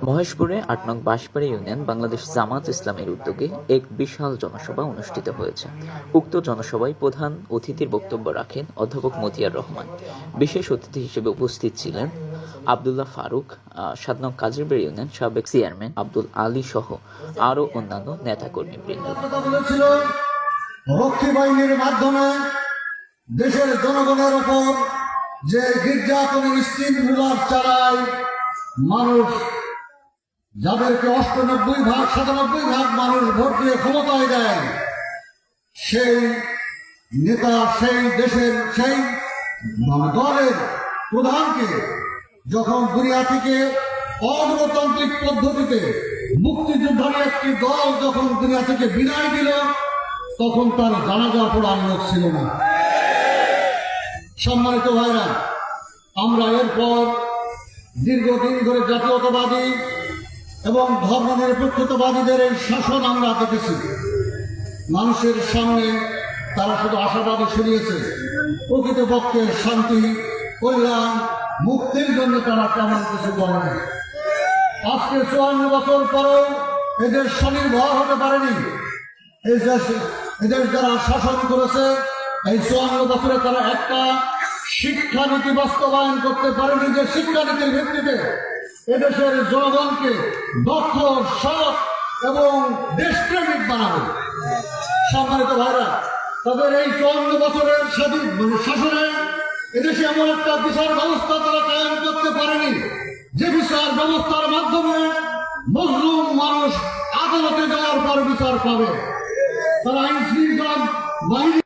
মহেশপুরে ৮ নং বাঁশবাড়ি ইউনিয়ন বাংলাদেশ জামাত ইসলামের উদ্যোগে এক বিশাল জনসভা অনুষ্ঠিত হয়েছে। উক্ত জনসভায় প্রধান অতিথির বক্তব্য রাখেন অধ্যাপক মতিয়ার রহমান। বিশেষ অতিথি হিসেবে উপস্থিত ছিলেন আবদুল্লাহ ফারুক, ৭ নং কাজিরবাড়ি ইউনিয়ন সাবেক চেয়ারম্যান আব্দুল আলী সহ আরও অন্যান্য নেতাকর্মীবৃন্দ। রক্ষী বাহিনীর মাধ্যমে দেশের জনগণের উপর যে নির্যাতনের স্টিম রুলার চালায় মানুষ, যাদেরকে ৯৮-৯৭ ভাগ মানুষ ভোট দিয়ে ক্ষমতায় দেয়, সেই নেতা, সেই দেশের, সেই দলের প্রধানকে যখন দুনিয়া থেকে অগণতান্ত্রিক পদ্ধতিতে মুক্তিযোদ্ধার একটি দল যখন দুনিয়া থেকে বিদায় দিল, তখন তার জানাজা পড়ার লোক ছিল না। সম্মানিত ভাইরা, আমরা এরপর দীর্ঘদিন ধরে জাতীয়তাবাদী এবং ধর্মনিরপেক্ষতাবাদীদের এই শাসন আমরা দেখেছি। মানুষের সামনে তারা শুধু আশাবাদী শুনিয়েছে, প্রকৃতপক্ষে শান্তি, কল্যাণ, মুক্তির জন্য তারা তেমন কিছু করেনি। আজকে ৫৪ বছর পরেও এদের স্বনির্ভর হতে পারেনি। এদের যারা শাসন করেছে এই ৫৪ বছরে তারা একটা শিক্ষানীতি বাস্তবায়ন করতে পারেনি, যে শিক্ষানীতির ভিত্তিতে এদেশের জনগণকে দক্ষ, সৎ এবং দেশপ্রেমিক বানাবে। সম্মানিত ভাইরা, তাদের এই ৫৪ বছরের শাসনে এদেশে এমন একটা বিচার ব্যবস্থা তারা কায়েম করতে পারেনি, যে বিচার ব্যবস্থার মাধ্যমে মজলুম মানুষ আদালতে যাওয়ার পর বিচার পাবে। তারা আইন শৃঙ্খলা বাহিনী